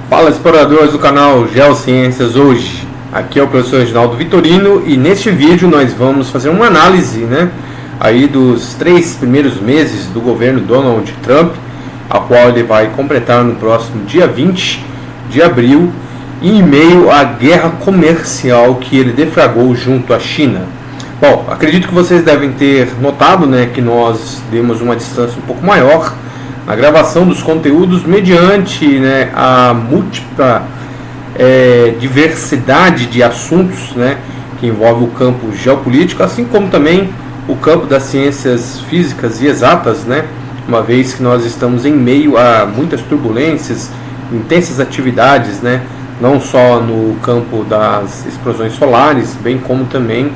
Fala, exploradores do canal Geociências. Hoje aqui é o professor Reginaldo Vitorino e neste vídeo nós vamos fazer uma análise, aí dos 3 primeiros meses do governo Donald Trump, a qual ele vai completar no próximo dia 20 de abril, em meio à guerra comercial que ele deflagrou junto à China. Bom, acredito que vocês devem ter notado, que nós demos uma distância um pouco maior na gravação dos conteúdos mediante a múltipla diversidade de assuntos que envolve o campo geopolítico, assim como também o campo das ciências físicas e exatas, uma vez que nós estamos em meio a muitas turbulências, intensas atividades, não só no campo das explosões solares, bem como também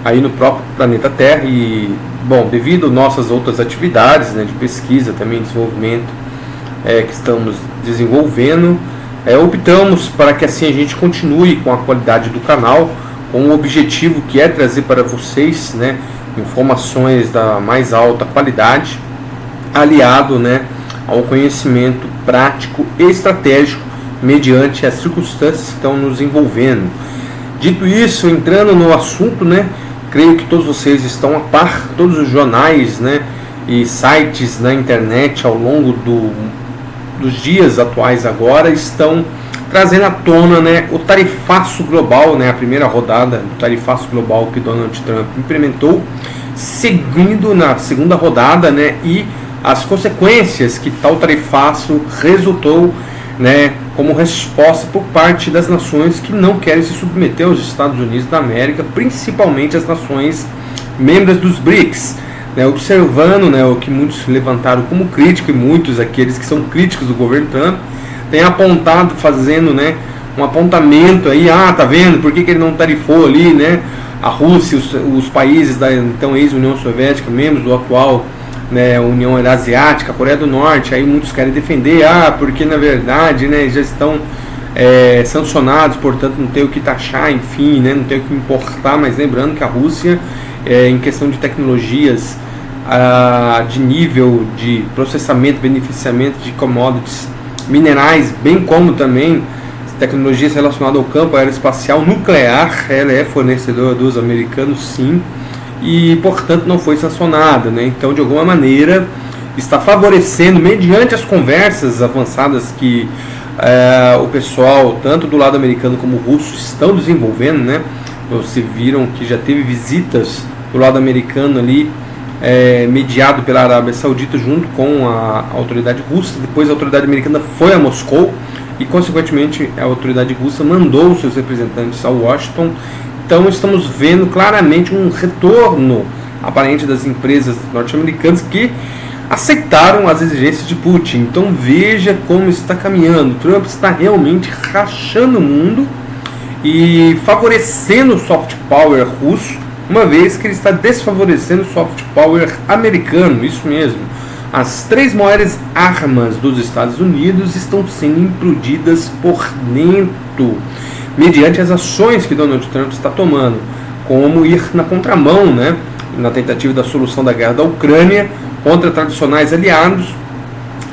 aí no próprio planeta Terra. E, bom, devido a nossas outras atividades de pesquisa, também desenvolvimento que estamos desenvolvendo, optamos para que assim a gente continue com a qualidade do canal, com o objetivo que é trazer para vocês informações da mais alta qualidade, aliado ao conhecimento prático e estratégico mediante as circunstâncias que estão nos envolvendo. Dito isso, entrando no assunto, creio que todos vocês estão a par, todos os jornais e sites na internet ao longo dos dias atuais agora estão trazendo à tona o tarifaço global, a primeira rodada do tarifaço global que Donald Trump implementou, seguindo na segunda rodada e as consequências que tal tarifaço resultou como resposta por parte das nações que não querem se submeter aos Estados Unidos da América, principalmente as nações membros dos BRICS, observando o que muitos levantaram como crítico, e muitos aqueles que são críticos do governo Trump têm apontado, fazendo um apontamento aí, tá vendo, por que ele não tarifou ali a Rússia, os países da então ex-União Soviética, membros do atual União Asiática, a Coreia do Norte. Aí muitos querem defender, porque na verdade já estão sancionados, portanto não tem o que taxar, enfim, não tem o que importar. Mas lembrando que a Rússia, em questão de tecnologias de nível de processamento, beneficiamento de commodities minerais, bem como também tecnologias relacionadas ao campo aeroespacial nuclear, ela é fornecedora dos americanos, sim, e portanto não foi sancionada, então de alguma maneira está favorecendo, mediante as conversas avançadas que o pessoal tanto do lado americano como russo estão desenvolvendo, vocês viram que já teve visitas do lado americano ali, mediado pela Arábia Saudita junto com a autoridade russa. Depois a autoridade americana foi a Moscou e consequentemente a autoridade russa mandou seus representantes a Washington. Então estamos vendo claramente um retorno aparente das empresas norte-americanas que aceitaram as exigências de Putin. Então veja como está caminhando. Trump está realmente rachando o mundo e favorecendo o soft power russo, uma vez que ele está desfavorecendo o soft power americano. Isso mesmo. As 3 maiores armas dos Estados Unidos estão sendo implodidas por dentro, mediante as ações que Donald Trump está tomando, como ir na contramão, na tentativa da solução da guerra da Ucrânia contra tradicionais aliados,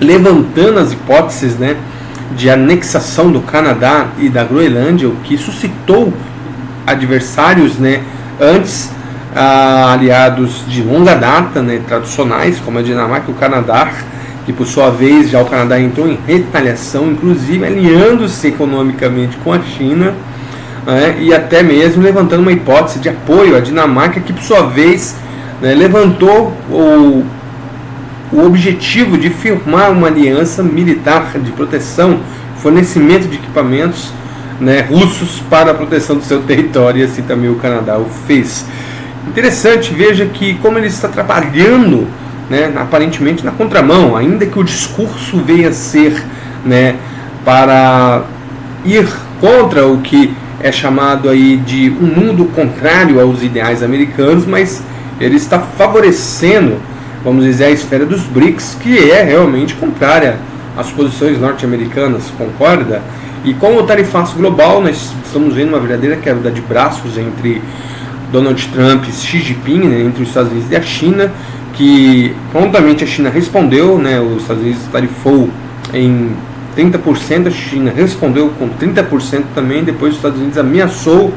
levantando as hipóteses de anexação do Canadá e da Groenlândia, o que suscitou adversários antes aliados de longa data, tradicionais, como a Dinamarca e o Canadá, que por sua vez já o Canadá entrou em retaliação, inclusive alinhando-se economicamente com a China, e até mesmo levantando uma hipótese de apoio à Dinamarca, que por sua vez levantou o objetivo de firmar uma aliança militar de proteção, fornecimento de equipamentos russos para a proteção do seu território, e assim também o Canadá o fez. Interessante, veja que como ele está trabalhando aparentemente na contramão, ainda que o discurso venha a ser para ir contra o que é chamado aí de um mundo contrário aos ideais americanos, mas ele está favorecendo, vamos dizer, a esfera dos BRICS, que é realmente contrária às posições norte-americanas, concorda? E com o tarifaço global, nós estamos vendo uma verdadeira queda de braços entre Donald Trump e Xi Jinping, entre os Estados Unidos e a China, que prontamente a China respondeu, os Estados Unidos tarifou em 30%, a China respondeu com 30% também. Depois os Estados Unidos ameaçou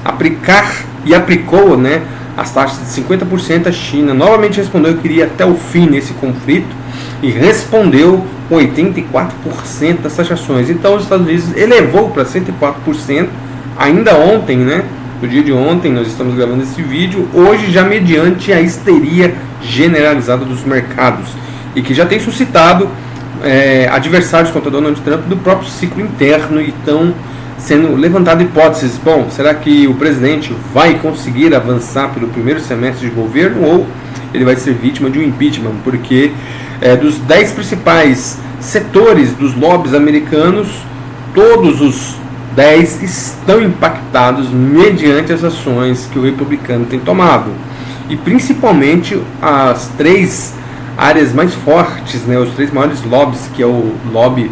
aplicar e aplicou, né, as taxas de 50%. A China novamente respondeu que iria até o fim nesse conflito e respondeu com 84% das taxações. Então os Estados Unidos elevou para 104% ainda ontem, né? No dia de ontem, nós estamos gravando esse vídeo, hoje já mediante a histeria generalizada dos mercados, e que já tem suscitado adversários contra Donald Trump do próprio ciclo interno, e estão sendo levantadas hipóteses. Bom, será que o presidente vai conseguir avançar pelo primeiro semestre de governo, ou ele vai ser vítima de um impeachment? Porque dos 10 principais setores dos lobbies americanos, todos os 10 estão impactados mediante as ações que o republicano tem tomado, e principalmente as 3 áreas mais fortes, né, os 3 maiores lobbies, que é o lobby,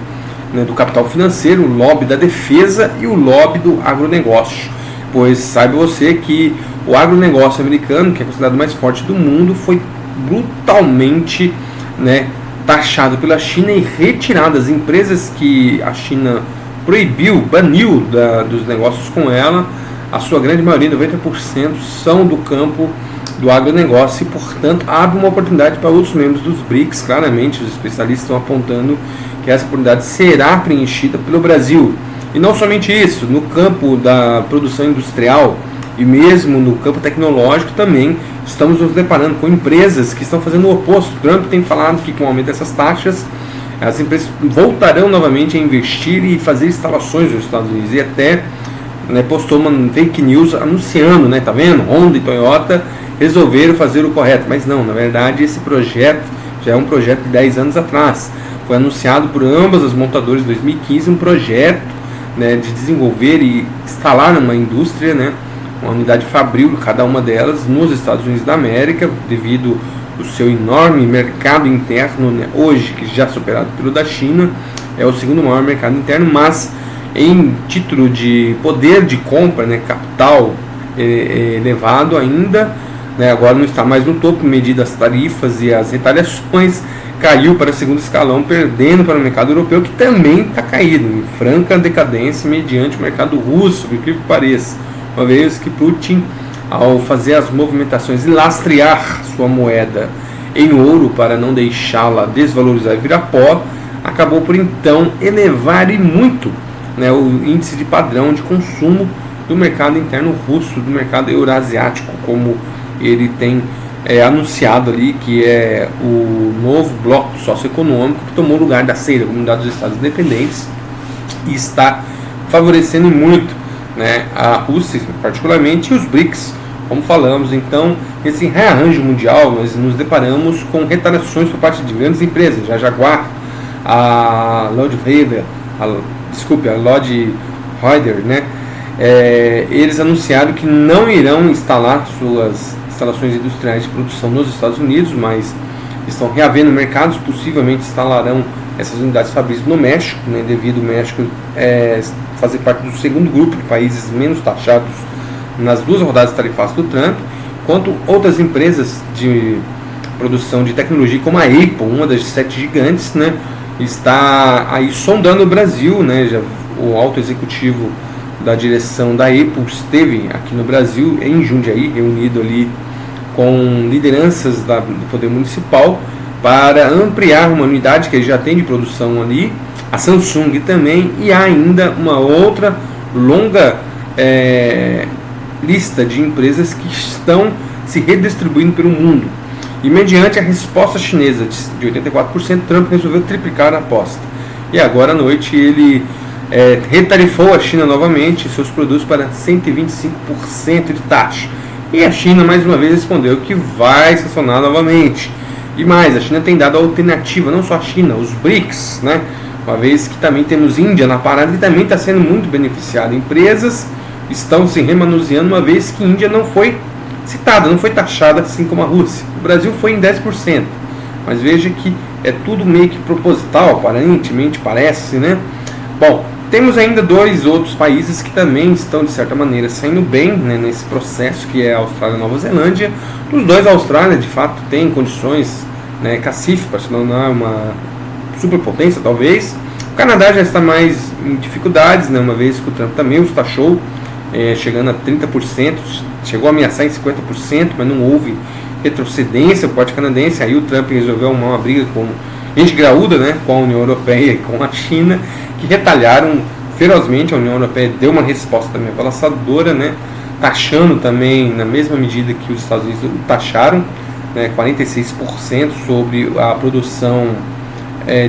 né, do capital financeiro, o lobby da defesa e o lobby do agronegócio. Pois saiba você que o agronegócio americano, que é considerado o mais forte do mundo, foi brutalmente, né, taxado pela China e retirado. As empresas que a China proibiu, baniu dos negócios com ela, a sua grande maioria, 90%, são do campo do agronegócio, e portanto abre uma oportunidade para outros membros dos BRICS. Claramente os especialistas estão apontando que essa oportunidade será preenchida pelo Brasil. E não somente isso, no campo da produção industrial e mesmo no campo tecnológico também estamos nos deparando com empresas que estão fazendo o oposto. Trump tem falado que com o aumento dessas taxas, as empresas voltarão novamente a investir e fazer instalações nos Estados Unidos, e até, né, postou uma fake news anunciando, né, tá vendo? Honda e Toyota resolveram fazer o correto, mas não, na verdade esse projeto já é um projeto de 10 anos atrás. Foi anunciado por ambas as montadoras em 2015 um projeto, né, de desenvolver e instalar uma indústria, né, uma unidade fabril, cada uma delas nos Estados Unidos da América, devido o seu enorme mercado interno, né, hoje, que já superado pelo da China, é o segundo maior mercado interno, mas em título de poder de compra, né, capital elevado ainda, né, agora não está mais no topo, medido as tarifas e as retaliações, caiu para segundo escalão, perdendo para o mercado europeu, que também está caído, em franca decadência mediante o mercado russo, por incrível que pareça, uma vez que Putin, ao fazer as movimentações e lastrear sua moeda em ouro para não deixá-la desvalorizar e virar pó, acabou por então elevar e muito, né, o índice de padrão de consumo do mercado interno russo, do mercado eurasiático, como ele tem anunciado ali, que é o novo bloco socioeconômico que tomou lugar da CEI, da Comunidade dos Estados Independentes, e está favorecendo muito, né, a Rússia particularmente, e os BRICS, como falamos. Então, nesse rearranjo mundial, nós nos deparamos com retaliações por parte de grandes empresas, a Jaguar, a Lloyd Reuter, né, eles anunciaram que não irão instalar suas instalações industriais de produção nos Estados Unidos, mas estão reavendo mercados, possivelmente instalarão essas unidades fabris no México, né, devido ao México fazer parte do segundo grupo de países menos taxados nas 2 rodadas tarifárias do Trump, enquanto outras empresas de produção de tecnologia, como a Apple, uma das 7 gigantes, né, está aí sondando o Brasil, né, o alto executivo da direção da Apple esteve aqui no Brasil, em Jundiaí, reunido ali com lideranças do poder municipal, para ampliar uma unidade que ele já tem de produção ali, a Samsung também, e há ainda uma outra longa lista de empresas que estão se redistribuindo pelo mundo. E mediante a resposta chinesa de 84%, Trump resolveu triplicar a aposta. E agora à noite ele retarifou a China novamente, seus produtos para 125% de taxa. E a China mais uma vez respondeu que vai sancionar novamente. E mais, a China tem dado alternativa, não só a China, os BRICS, né? Uma vez que também temos Índia na parada, e também está sendo muito beneficiada. Empresas estão se remanuseando, uma vez que a Índia não foi citada, não foi taxada assim como a Rússia. O Brasil foi em 10%, mas veja que é tudo meio que proposital, aparentemente, parece, né? Bom, temos ainda 2 outros países que também estão, de certa maneira, saindo bem, né, nesse processo, que é a Austrália e a Nova Zelândia. Dos 2, a Austrália, de fato, tem condições, né, cacife para se tornar uma superpotência, talvez. O Canadá já está mais em dificuldades, né, uma vez que o Trump também os taxou, chegando a 30%, chegou a ameaçar em 50%, mas não houve retrocedência por parte canadense. Aí o Trump resolveu arrumar uma briga com gente graúda, né, com a União Europeia e com a China, que retalharam ferozmente. A União Europeia deu uma resposta também avassaladora, né, taxando também na mesma medida que os Estados Unidos taxaram, né, 46% sobre a produção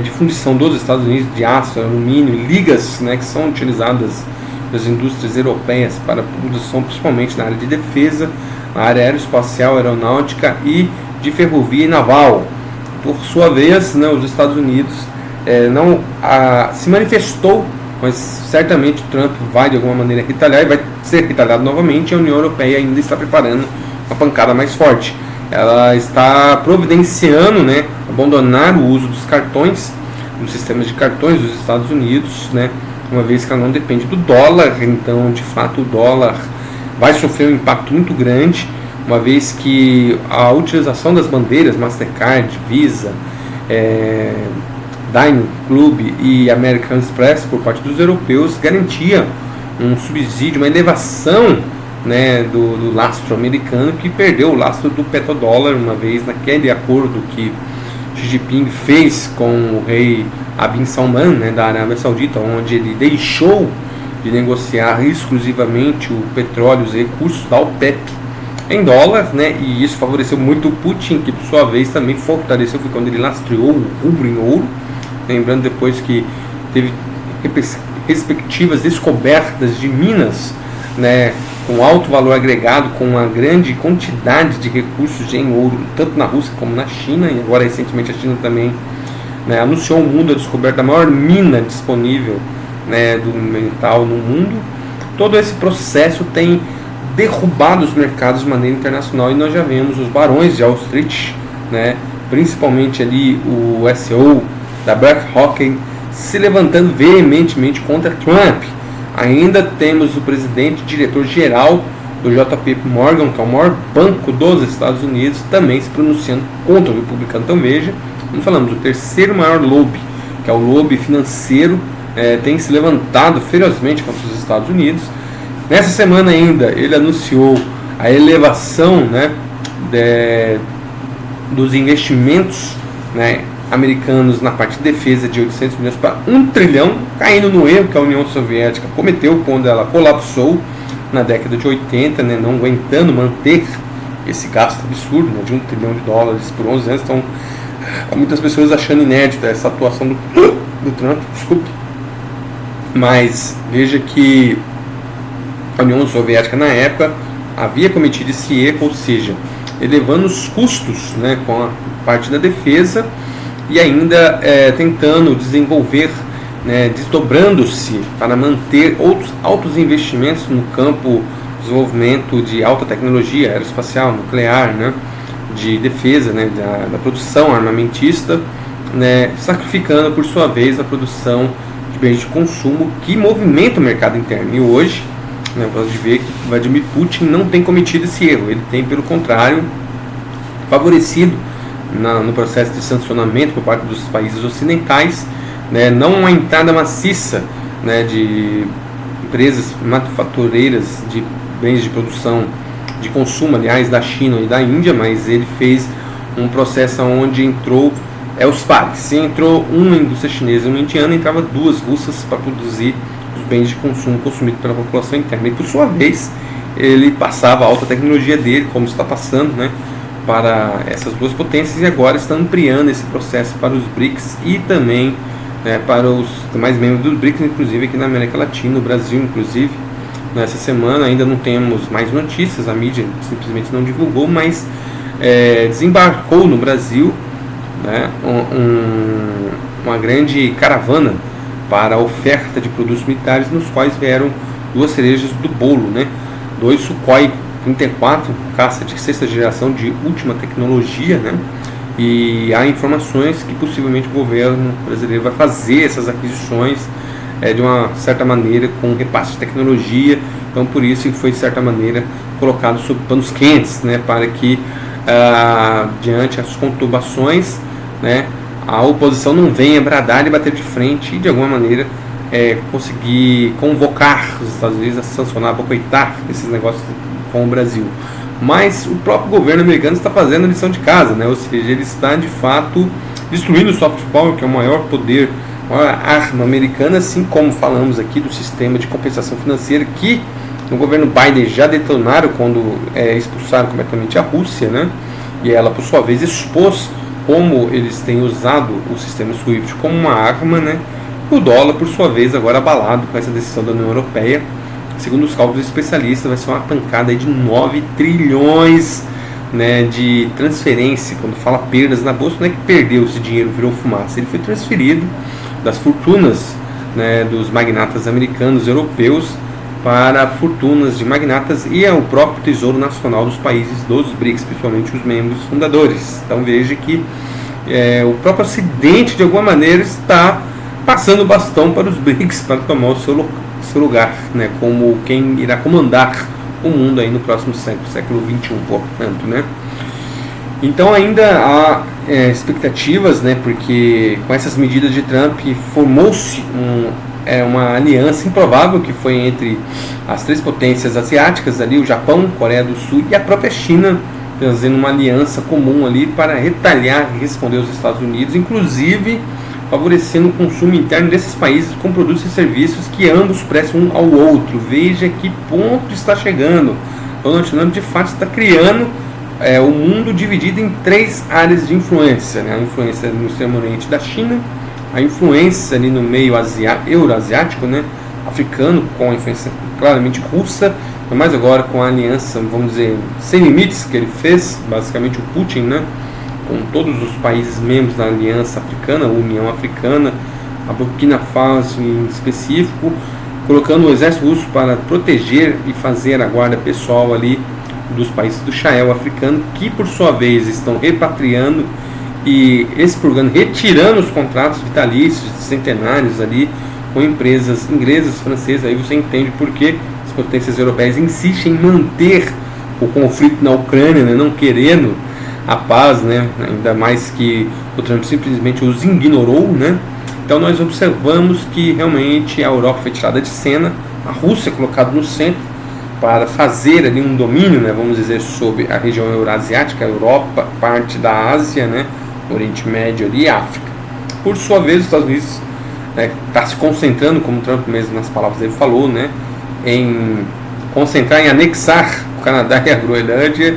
de fundição dos Estados Unidos de aço, alumínio e ligas, né, que são utilizadas das indústrias europeias para produção, principalmente na área de defesa, na área aeroespacial, aeronáutica e de ferrovia e naval. Por sua vez, né, os Estados Unidos não se manifestou, mas certamente o Trump vai de alguma maneira retaliar e vai ser retaliado novamente. A União Europeia ainda está preparando uma pancada mais forte. Ela está providenciando, né, abandonar o uso dos cartões, dos sistemas de cartões dos Estados Unidos, né, uma vez que ela não depende do dólar. Então, de fato, o dólar vai sofrer um impacto muito grande, uma vez que a utilização das bandeiras Mastercard, Visa, Diamond Club e American Express por parte dos europeus garantia um subsídio, uma elevação, né, do lastro americano, que perdeu o lastro do petrodólar, uma vez naquele acordo que Xi Jinping fez com o rei Bin Salman, né, da Arábia Saudita, onde ele deixou de negociar exclusivamente o petróleo e os recursos da OPEP em dólar, né, e isso favoreceu muito o Putin, que por sua vez também fortaleceu, foi quando ele lastreou o rublo em ouro, lembrando depois que teve respectivas descobertas de minas, né, com alto valor agregado, com uma grande quantidade de recursos em ouro, tanto na Rússia como na China, e agora recentemente a China também, né, anunciou ao mundo a descoberta da maior mina disponível, né, do metal no mundo. Todo esse processo tem derrubado os mercados de maneira internacional, e nós já vemos os barões de Wall Street, né, principalmente ali o CEO da BlackRock, se levantando veementemente contra Trump. Ainda temos o presidente e diretor-geral do JP Morgan, que é o maior banco dos Estados Unidos, também se pronunciando contra o republicano. Então veja, como falamos, o terceiro maior lobby, que é o lobby financeiro, tem se levantado ferozmente contra os Estados Unidos. Nessa semana ainda ele anunciou a elevação, né, dos investimentos, né, americanos na parte de defesa de 800 milhões para 1 trilhão, caindo no erro que a União Soviética cometeu quando ela colapsou na década de 80, né, não aguentando manter esse gasto absurdo, né, de 1 trilhão de dólares por 11 anos. Então, há muitas pessoas achando inédita essa atuação do Trump, desculpe, mas veja que a União Soviética na época havia cometido esse erro, ou seja, elevando os custos, né, com a parte da defesa, e ainda tentando desenvolver, né, desdobrando-se para manter outros altos investimentos no campo de desenvolvimento de alta tecnologia aeroespacial, nuclear, né, de defesa, né, da produção armamentista, né, sacrificando por sua vez a produção de bens de consumo que movimenta o mercado interno. E hoje, né, pode ver que Vladimir Putin não tem cometido esse erro, ele tem, pelo contrário, favorecido no processo de sancionamento por parte dos países ocidentais, né, não uma entrada maciça, né, de empresas manufatureiras de bens de produção de consumo, aliás, da China e da Índia, mas ele fez um processo onde entrou os pares. Se entrou uma indústria chinesa e uma indiana, entrava duas russas para produzir os bens de consumo consumidos pela população interna. E por sua vez, ele passava a alta tecnologia dele, como está passando, né, para essas duas potências, e agora está ampliando esse processo para os BRICS e também, né, para os demais membros dos BRICS, inclusive aqui na América Latina, no Brasil, inclusive. Nessa semana ainda não temos mais notícias, a mídia simplesmente não divulgou, mas desembarcou no Brasil, né, uma grande caravana para a oferta de produtos militares, nos quais vieram duas cerejas do bolo, né, 2 Sukhoi 34, caça de sexta geração de última tecnologia, né? E há informações que possivelmente o governo brasileiro vai fazer essas aquisições de uma certa maneira com repasse de tecnologia. Então por isso foi de certa maneira colocado sob panos quentes, né, para que diante as conturbações, né, a oposição não venha bradar e bater de frente e de alguma maneira conseguir convocar os Estados Unidos a sancionar, a boicotar esses negócios com o Brasil. Mas o próprio governo americano está fazendo a lição de casa, né? Ou seja, ele está de fato destruindo o soft power, que é o maior poder, a maior arma americana, assim como falamos aqui do sistema de compensação financeira que no governo Biden já detonaram quando expulsaram completamente a Rússia, né? E ela, por sua vez, expôs como eles têm usado o sistema SWIFT como uma arma, né? O dólar, por sua vez, agora abalado com essa decisão da União Europeia. Segundo os cálculos especialistas, vai ser uma pancada de 9 trilhões, né, de transferência. Quando fala perdas na bolsa, não é que perdeu esse dinheiro, virou fumaça. Ele foi transferido das fortunas, né, dos magnatas americanos, europeus, para fortunas de magnatas e o próprio Tesouro Nacional dos países dos BRICS, principalmente os membros fundadores. Então veja que o próprio Ocidente, de alguma maneira, está passando o bastão para os BRICS para tomar o seu lugar, né, como quem irá comandar o mundo aí no próximo século XXI, portanto, né. Então ainda há expectativas, né, porque com essas medidas de Trump formou-se uma aliança improvável que foi entre as três potências asiáticas ali, o Japão, Coreia do Sul e a própria China, fazendo uma aliança comum ali para retalhar e responder aos Estados Unidos, inclusive favorecendo o consumo interno desses países com produtos e serviços que ambos prestam um ao outro. Veja que ponto está chegando. Donald Trump de fato está criando o mundo dividido em três áreas de influência, né? A influência no extremo oriente da China, a influência ali no meio euroasiático, né, africano, com a influência claramente russa, mas agora com a aliança, vamos dizer, sem limites que ele fez, basicamente o Putin, né, com todos os países membros da aliança africana, a União Africana, a Burkina Faso em específico, colocando o exército russo para proteger e fazer a guarda pessoal ali dos países do Sahel africano, que por sua vez estão repatriando e expurgando, retirando os contratos vitalícios centenários ali com empresas inglesas, francesas. Aí você entende por que as potências europeias insistem em manter o conflito na Ucrânia, né, não querendo a paz, né, ainda mais que o Trump simplesmente os ignorou, né. Então nós observamos que realmente a Europa foi tirada de cena, a Rússia colocada no centro para fazer ali um domínio, né, vamos dizer, sobre a região eurasiática, a Europa, parte da Ásia, né, Oriente Médio ali, e África. Por sua vez, os Estados Unidos está se concentrando, como o Trump mesmo nas palavras dele falou, né, em concentrar em anexar o Canadá e a Groenlândia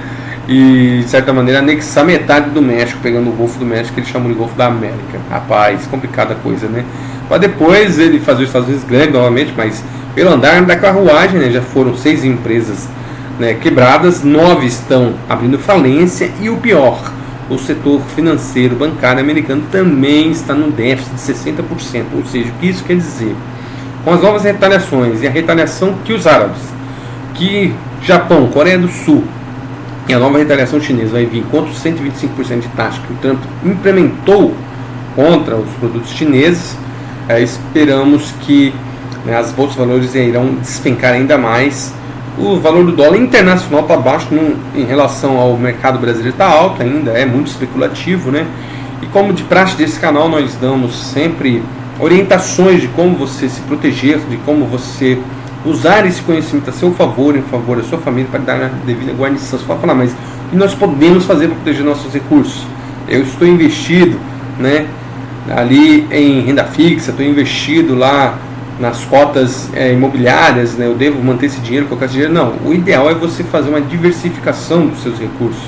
e, de certa maneira, anexar metade do México, pegando o Golfo do México, que ele chamou de Golfo da América. Rapaz, complicada coisa, né? Para depois ele fazer os Estados Unidos grande novamente, mas pelo andar da carruagem, né, já foram 6 empresas, né, quebradas, 9 estão abrindo falência e o pior, o setor financeiro bancário americano também está no déficit de 60%. Ou seja, o que isso quer dizer? Com as novas retaliações e a retaliação que os árabes, que Japão, Coreia do Sul e a nova retaliação chinesa vai vir contra os 125% de taxa que o Trump implementou contra os produtos chineses, esperamos que as bolsas de valores irão despencar ainda mais. O valor do dólar internacional está baixo em relação ao mercado brasileiro, está alto ainda, é muito especulativo, né? E como de praxe desse canal, nós damos sempre orientações de como você se proteger, de como você usar esse conhecimento a seu favor, em favor da sua família, para dar a devida guarnição. Você pode falar, mas o que nós podemos fazer para proteger nossos recursos? Eu estou investido, né, ali em renda fixa, estou investido lá nas cotas imobiliárias, né, eu devo manter esse dinheiro, colocar esse dinheiro. Não, o ideal é você fazer uma diversificação dos seus recursos,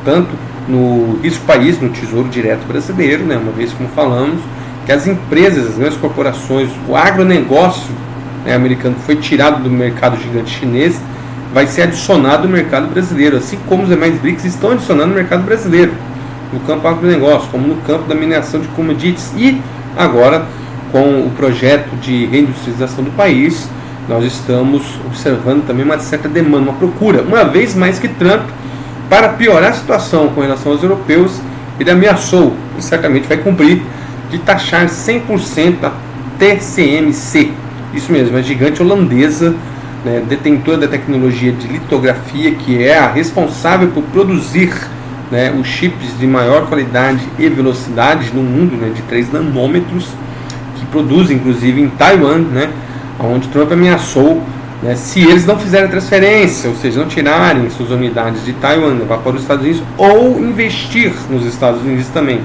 tanto no risco país, no Tesouro Direto Brasileiro, né, uma vez como falamos, que as empresas, as grandes corporações, o agronegócio, né, americano foi tirado do mercado gigante chinês, vai ser adicionado no mercado brasileiro, assim como os demais BRICS estão adicionando no mercado brasileiro, no campo agronegócio, como no campo da mineração de commodities. E agora, com o projeto de reindustrialização do país, nós estamos observando também uma certa demanda, uma procura, uma vez mais que Trump, para piorar a situação com relação aos europeus, ele ameaçou, e certamente vai cumprir, de taxar 100% a TSMC. Isso mesmo, a gigante holandesa, né, detentora da tecnologia de litografia, que é a responsável por produzir né, os chips de maior qualidade e velocidade no mundo, né, de 3 nanômetros, que produzem inclusive em Taiwan, né, onde Trump ameaçou, né, se eles não fizerem a transferência, ou seja, não tirarem suas unidades de Taiwan, levar para os Estados Unidos, ou investir nos Estados Unidos também,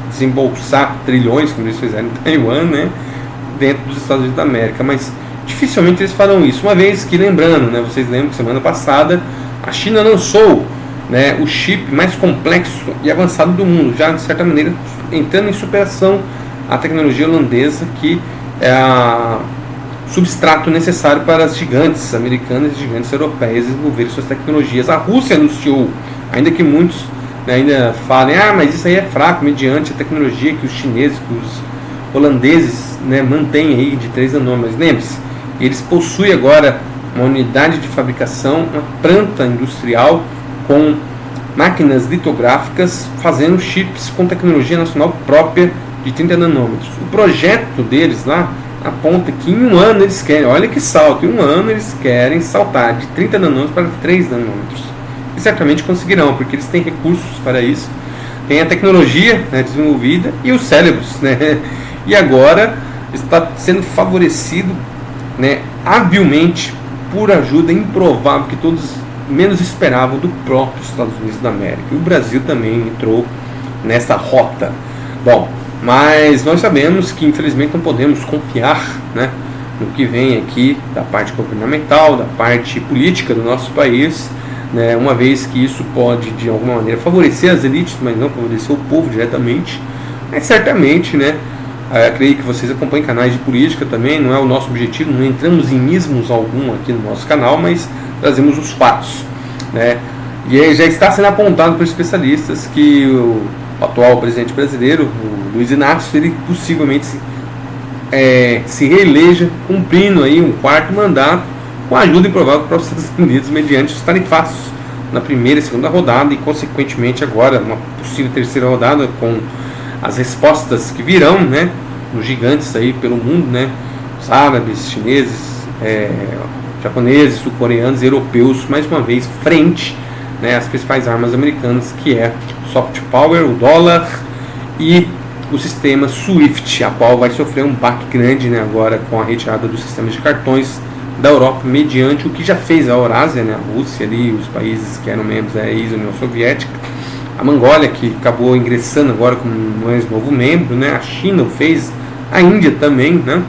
desembolsar trilhões, como eles fizeram em Taiwan, né, dentro dos Estados Unidos da América. Mas dificilmente eles farão isso, uma vez que, lembrando, né, vocês lembram que semana passada a China lançou, né, o chip mais complexo e avançado do mundo, já de certa maneira entrando em superação à tecnologia holandesa, que é a substrato necessário para as gigantes americanas e gigantes europeias desenvolverem suas tecnologias. A Rússia anunciou, ainda que muitos, né, ainda falem, mas isso aí é fraco mediante a tecnologia que os chineses, que os holandeses, né, mantêm aí de 3 nanômetros. Lembre-se, eles possuem agora uma unidade de fabricação, uma planta industrial com máquinas litográficas fazendo chips com tecnologia nacional própria de 30 nanômetros. O projeto deles lá aponta que em um ano eles querem, olha que salto, em um ano eles querem saltar de 30 nanômetros para 3 nanômetros. E certamente conseguirão, porque eles têm recursos para isso, tem a tecnologia, né, desenvolvida e os cérebros, né, e agora está sendo favorecido, né, habilmente por ajuda improvável que todos menos esperavam do próprio Estados Unidos da América. E o Brasil também entrou nessa rota. Bom, mas nós sabemos que infelizmente não podemos confiar, né, no que vem aqui da parte governamental, da parte política do nosso país, né, uma vez que isso pode de alguma maneira favorecer as elites, mas não favorecer o povo diretamente. Mas certamente, né, creio que vocês acompanhem canais de política também, não é o nosso objetivo, não entramos em ismos algum aqui no nosso canal, mas trazemos os fatos, né? E aí já está sendo apontado por especialistas que o atual presidente brasileiro, o Luiz Inácio, ele possivelmente se reeleja cumprindo aí um 4º mandato com a ajuda improvável para os Estados Unidos mediante os tarifaços na primeira e segunda rodada e consequentemente agora uma possível terceira rodada com as respostas que virão, né, os gigantes aí pelo mundo, né, os árabes, chineses, japoneses, sul-coreanos e europeus, mais uma vez frente, né, às principais armas americanas, que é o soft power, o dólar e o sistema SWIFT, a qual vai sofrer um baque grande, né, agora com a retirada dos sistemas de cartões da Europa, mediante o que já fez a Eurásia, né, a Rússia ali, os países que eram membros da ex-União Soviética, a Mongólia, que acabou ingressando agora como mais novo membro, né, a China o fez, a Índia também, né,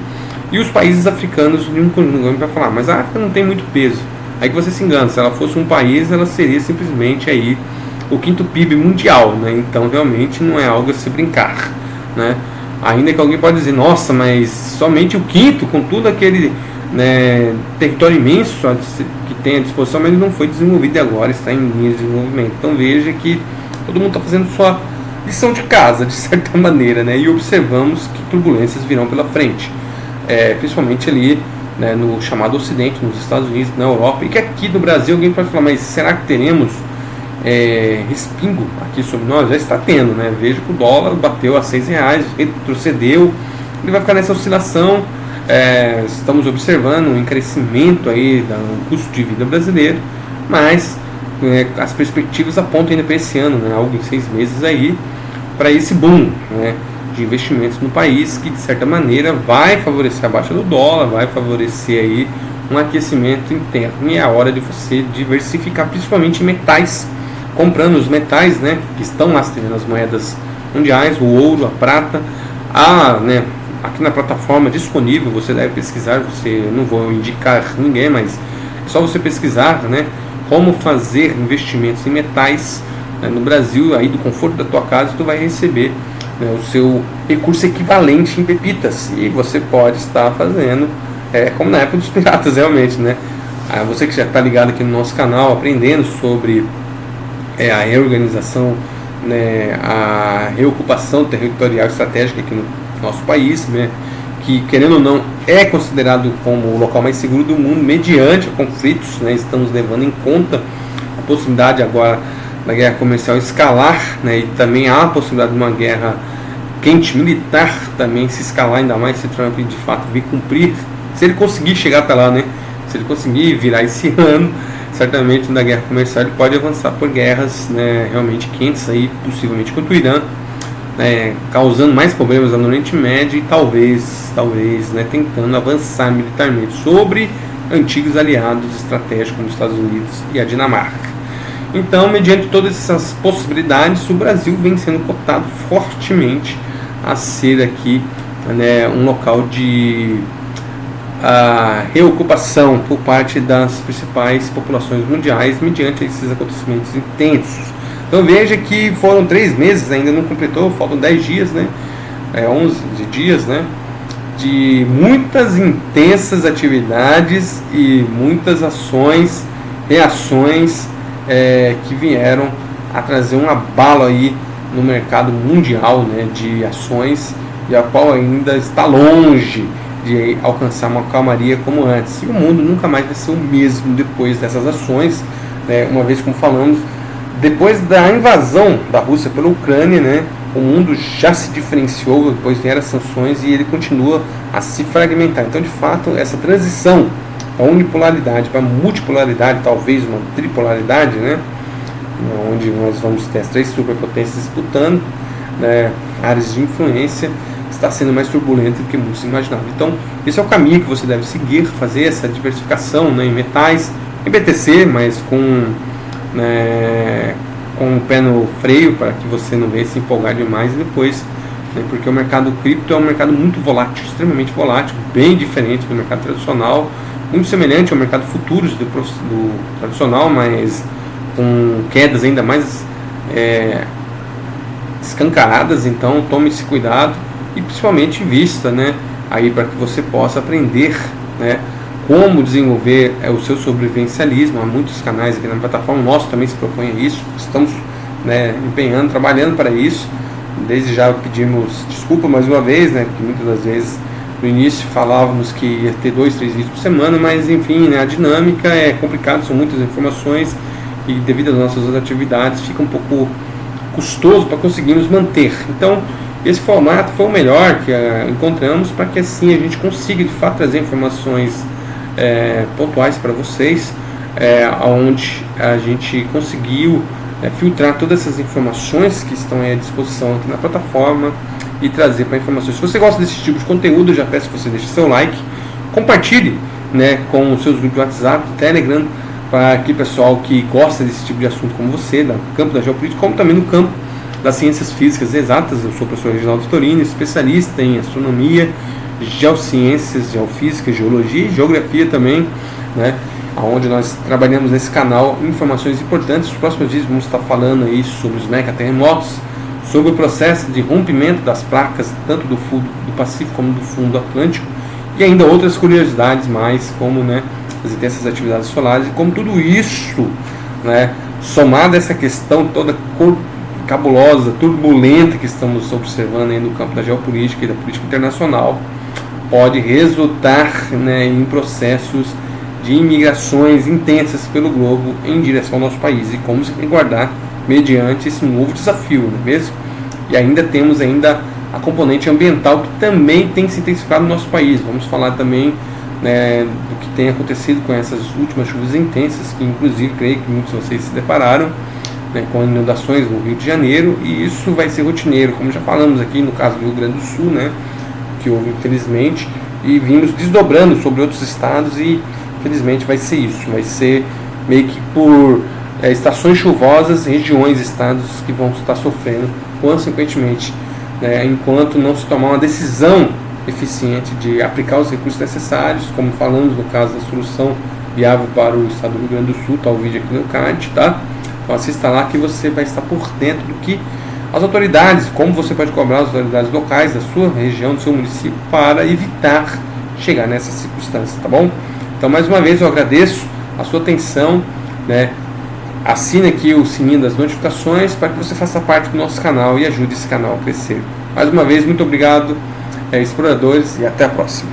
e os países africanos um conjunto para falar, mas a África não tem muito peso. Aí que você se engana, se ela fosse um país, ela seria simplesmente aí o 5º PIB mundial, né? Então realmente não é algo a se brincar, né? Ainda que alguém pode dizer, nossa, mas somente o 5º, com tudo aquele, né, território imenso que tem à disposição, mas ele não foi desenvolvido e agora está em linha de desenvolvimento. Então veja que todo mundo está fazendo sua lição de casa, de certa maneira, né? E observamos que turbulências virão pela frente. Principalmente ali, né, no chamado Ocidente, nos Estados Unidos, na Europa, e que aqui no Brasil alguém pode falar, mas será que teremos respingo aqui sobre nós? Já está tendo, né? Veja que o dólar bateu a R$6, retrocedeu, ele vai ficar nessa oscilação. Estamos observando um crescimento aí do custo de vida brasileiro, mas as perspectivas apontam ainda para esse ano, né, algo em 6 meses aí, para esse boom, né, de investimentos no país, que de certa maneira vai favorecer a baixa do dólar, vai favorecer aí um aquecimento interno, e é a hora de você diversificar, principalmente em metais, comprando os metais, né, que estão lastreando as moedas mundiais, o ouro, a prata, né, aqui na plataforma disponível, você deve pesquisar, não vou indicar ninguém, mas é só você pesquisar, né, como fazer investimentos em metais, né, no Brasil, aí do conforto da tua casa, tu vai receber, né, o seu recurso equivalente em pepitas, e você pode estar fazendo, como na época dos piratas realmente, né? Você que já está ligado aqui no nosso canal, aprendendo sobre a reorganização, né, a reocupação territorial estratégica aqui no nosso país, né, que querendo ou não é considerado como o local mais seguro do mundo mediante conflitos, né? Estamos levando em conta a possibilidade agora da guerra comercial escalar, né, e também há a possibilidade de uma guerra quente militar também se escalar, ainda mais se Trump de fato vir cumprir, se ele conseguir chegar até lá, né, se ele conseguir virar esse ano, certamente na guerra comercial ele pode avançar por guerras, né, realmente quentes, aí, possivelmente contra o Irã, né, causando mais problemas no Oriente Médio e talvez, né, tentando avançar militarmente sobre antigos aliados estratégicos como os Estados Unidos e a Dinamarca. Então, mediante todas essas possibilidades, o Brasil vem sendo cotado fortemente a ser aqui, né, um local de reocupação por parte das principais populações mundiais mediante esses acontecimentos intensos. Então veja que foram 3 meses, ainda não completou, faltam 10 dias, né? 11 dias, né? De muitas intensas atividades e muitas ações, reações que vieram a trazer um abalo aí no mercado mundial, né, de ações, e a qual ainda está longe de alcançar uma calmaria como antes. E o mundo nunca mais vai ser o mesmo depois dessas ações, né? Uma vez, como falamos, depois da invasão da Rússia pela Ucrânia, né, o mundo já se diferenciou, depois vieram as sanções e ele continua a se fragmentar. Então, de fato, essa transição da unipolaridade para a multipolaridade, talvez uma tripolaridade, né, onde nós vamos ter as 3 superpotências disputando, né, áreas de influência, está sendo mais turbulento do que muito se imaginava. Então, esse é o caminho que você deve seguir, fazer essa diversificação, né, em metais, em BTC, mas com o pé no freio, para que você não venha se empolgar demais depois, né, porque o mercado cripto é um mercado muito volátil, extremamente volátil, bem diferente do mercado tradicional, muito semelhante ao mercado futuros do tradicional, mas com quedas ainda mais escancaradas. Então tome esse cuidado e principalmente invista, né, aí para que você possa aprender, né, como desenvolver o seu sobrevivencialismo. Há muitos canais aqui na plataforma, o nosso também se propõe a isso, estamos, né, empenhando, trabalhando para isso. Desde já pedimos desculpa mais uma vez, né, que muitas das vezes no início falávamos que ia ter 2, 3 vídeos por semana, mas enfim, né, a dinâmica é complicada, são muitas informações e devido às nossas outras atividades fica um pouco custoso para conseguirmos manter. Então esse formato foi o melhor que encontramos para que assim a gente consiga de fato trazer informações pontuais para vocês, onde a gente conseguiu filtrar todas essas informações que estão à disposição aqui na plataforma e trazer para informações. Se você gosta desse tipo de conteúdo, eu já peço que você deixe seu like, compartilhe, né, com os seus grupos de WhatsApp, Telegram, para aquele pessoal que gosta desse tipo de assunto como você, no campo da geopolítica, como também no campo das ciências físicas exatas. Eu sou o professor Reginaldo Torini, especialista em astronomia, geociências, geofísica, geologia e geografia também, né, onde nós trabalhamos nesse canal informações importantes. Nos próximos dias vamos estar falando aí sobre os megaterremotos, sobre o processo de rompimento das placas, tanto do fundo do Pacífico como do fundo Atlântico, e ainda outras curiosidades mais, como, né, as intensas atividades solares, e como tudo isso, né, somado a essa questão toda cabulosa, turbulenta que estamos observando aí no campo da geopolítica e da política internacional, pode resultar, né, em processos de imigrações intensas pelo globo em direção ao nosso país, e como se guardar mediante esse novo desafio, não é mesmo? E ainda temos a componente ambiental, que também tem se intensificado no nosso país. Vamos falar também, né, do que tem acontecido com essas últimas chuvas intensas, que inclusive creio que muitos de vocês se depararam, né, com inundações no Rio de Janeiro, e isso vai ser rotineiro, como já falamos aqui no caso do Rio Grande do Sul, né, que houve infelizmente, e vimos desdobrando sobre outros estados, e infelizmente vai ser isso, vai ser meio que por estações chuvosas, regiões, estados que vão estar sofrendo consequentemente, né, enquanto não se tomar uma decisão eficiente de aplicar os recursos necessários, como falamos no caso da solução viável para o estado do Rio Grande do Sul. Está o vídeo aqui no card, tá? Então assista lá que você vai estar por dentro do que as autoridades, como você pode cobrar as autoridades locais da sua região, do seu município, para evitar chegar nessas circunstâncias, tá bom? Então, mais uma vez eu agradeço a sua atenção, né? Assine aqui o sininho das notificações para que você faça parte do nosso canal e ajude esse canal a crescer. Mais uma vez, muito obrigado, exploradores, e até a próxima.